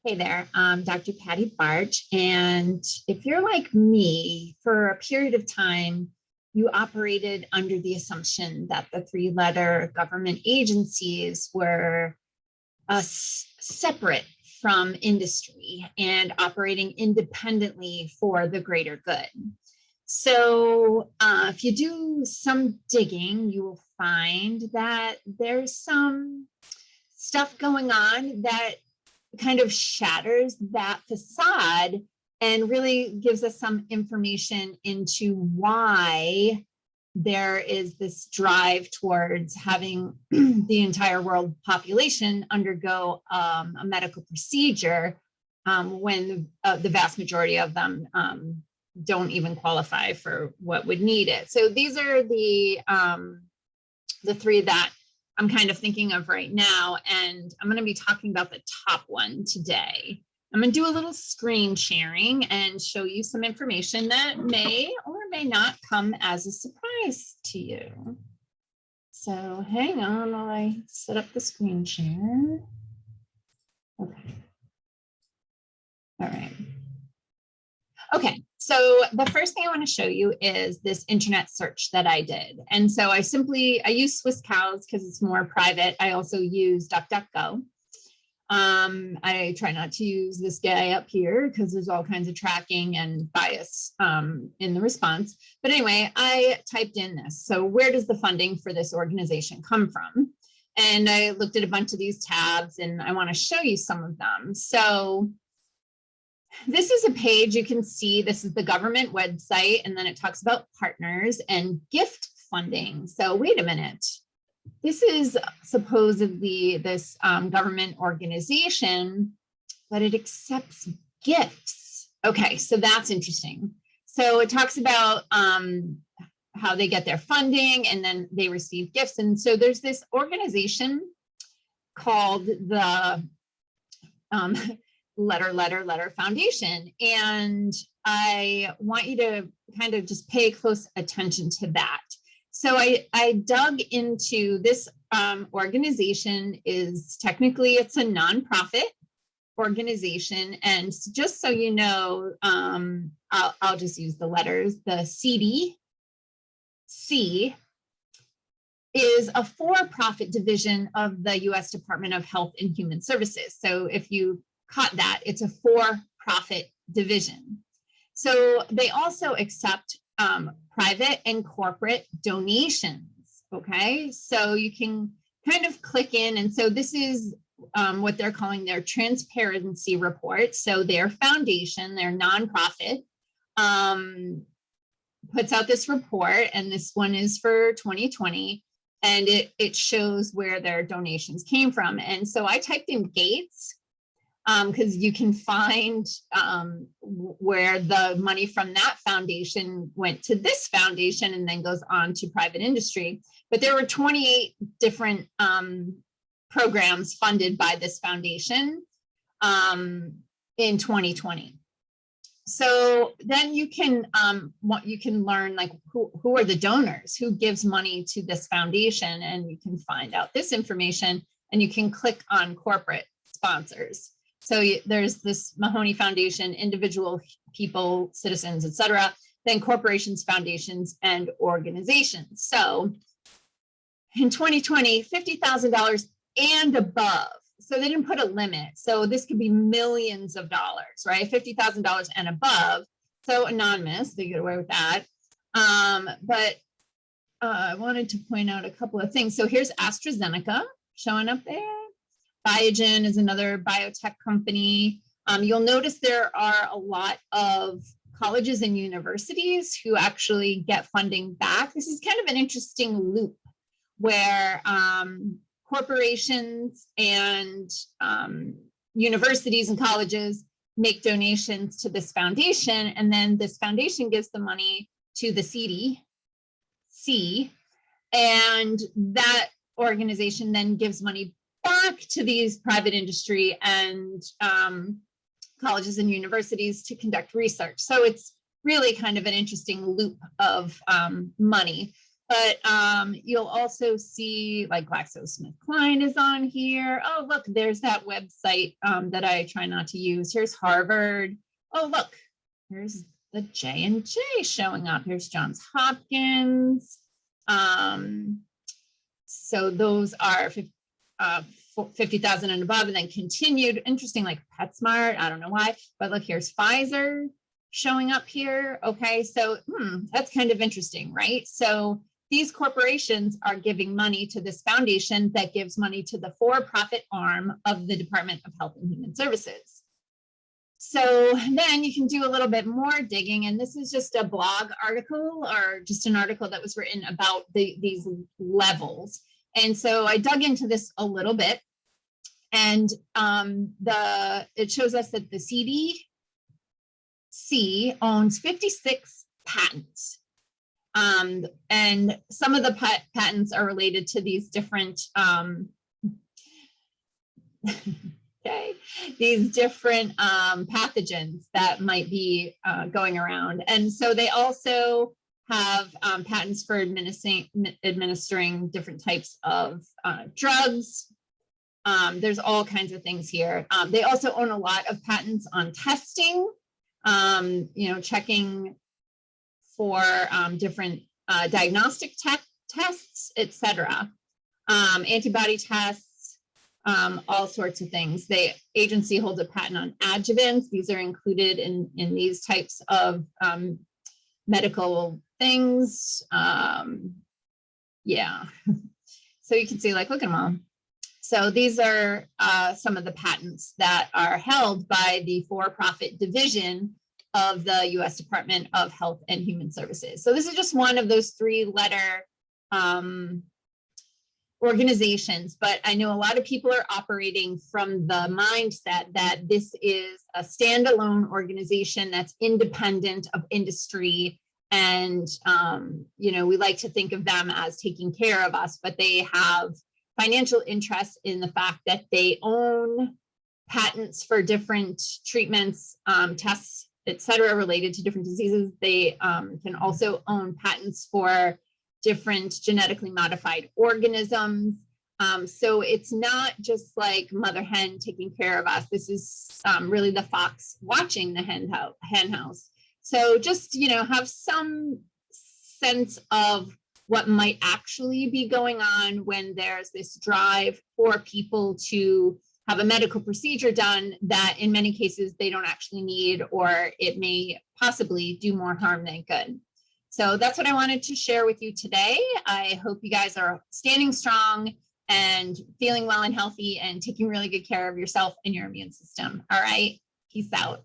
Hey there, I'm Dr. Patty Barch, and if you're like me, for a period of time, you operated under the assumption that the three-letter government agencies were separate from industry and operating independently for the greater good. So if you do some digging, you will find that there's some stuff going on that kind of shatters that facade and really gives us some information into why there is this drive towards having the entire world population undergo a medical procedure when the vast majority of them don't even qualify for what would need it. So these are the three that I'm kind of thinking of right now, and I'm going to be talking about the top one today. I'm going to do a little screen sharing and show you some information that may or may not come as a surprise to you. So hang on while I set up the screen share. Okay. All right. Okay, so the first thing I want to show you is this internet search that I did. And so I use Swiss Cows because it's more private. I also use DuckDuckGo. I try not to use this guy up here because there's all kinds of tracking and bias in the response. But anyway, I typed in this. So where does the funding for this organization come from? And I looked at a bunch of these tabs and I want to show you some of them. So this is a page you can see. This is the government website, and then it talks about partners and gift funding. So wait a minute. This is supposedly this government organization, but it accepts gifts. Okay, so that's interesting. So it talks about how they get their funding and then they receive gifts. And so there's this organization called the Letter Foundation. And I want you to kind of just pay close attention to that. So I dug into this organization. Is technically it's a nonprofit organization. And just so you know, I'll just use the letters. The Seedy Sea is a for-profit division of the U.S. Department of Health and Human Services. So if you caught that, it's a for-profit division. So they also accept private and corporate donations. Okay, so you can kind of click in, and so this is what they're calling their transparency report. So their foundation, their nonprofit, puts out this report, and this one is for 2020, and it shows where their donations came from. And so I typed in Gates, because you can find where the money from that foundation went to this foundation and then goes on to private industry. But there were 28 different programs funded by this foundation in 2020. So then you can learn like who are the donors, who gives money to this foundation, and you can find out this information, and you can click on corporate sponsors. So there's this Mahoney Foundation, individual people, citizens, etc., then corporations, foundations, and organizations. So in 2020, $50,000 and above. So they didn't put a limit. So this could be millions of dollars, right? $50,000 and above. So anonymous, they get away with that. But I wanted to point out a couple of things. So here's AstraZeneca showing up there. Biogen is another biotech company. You'll notice there are a lot of colleges and universities who actually get funding back. This is kind of an interesting loop where corporations and universities and colleges make donations to this foundation, and then this foundation gives the money to the Seedy Sea, and that organization then gives money back to these private industry and colleges and universities to conduct research. So it's really kind of an interesting loop of money. But you'll also see like GlaxoSmithKline is on here. Oh, look, there's that website that I try not to use. Here's Harvard. Oh, look, here's the J&J showing up. Here's Johns Hopkins. So those are 50,000 and above, and then continued. Interesting, like PetSmart. I don't know why, but look, here's Pfizer showing up here. Okay, so that's kind of interesting, right? So these corporations are giving money to this foundation that gives money to the for-profit arm of the Department of Health and Human Services. So then you can do a little bit more digging, and this is just a blog article or just an article that was written about these levels. And so I dug into this a little bit, and it shows us that the Seedy Sea owns 56 patents. And some of the patents are related to these different, these different pathogens that might be going around. And so they also have patents for administering different types of drugs. There's all kinds of things here. They also own a lot of patents on testing, checking for different diagnostic tests, etc. Antibody tests, all sorts of things. The agency holds a patent on adjuvants. These are included in these types of medical things. Yeah. So you can see, like, look at them all. So these are some of the patents that are held by the for-profit division of the U.S. Department of Health and Human Services. So this is just one of those 3-letter organizations, but I know a lot of people are operating from the mindset that this is a standalone organization that's independent of industry. And, we like to think of them as taking care of us, but they have financial interest in the fact that they own patents for different treatments, tests, et cetera, related to different diseases. They can also own patents for different genetically modified organisms. So it's not just like mother hen taking care of us. This is really the fox watching the hen house. So just, have some sense of what might actually be going on when there's this drive for people to have a medical procedure done that in many cases they don't actually need, or it may possibly do more harm than good. So that's what I wanted to share with you today. I hope you guys are standing strong and feeling well and healthy and taking really good care of yourself and your immune system. All right, peace out.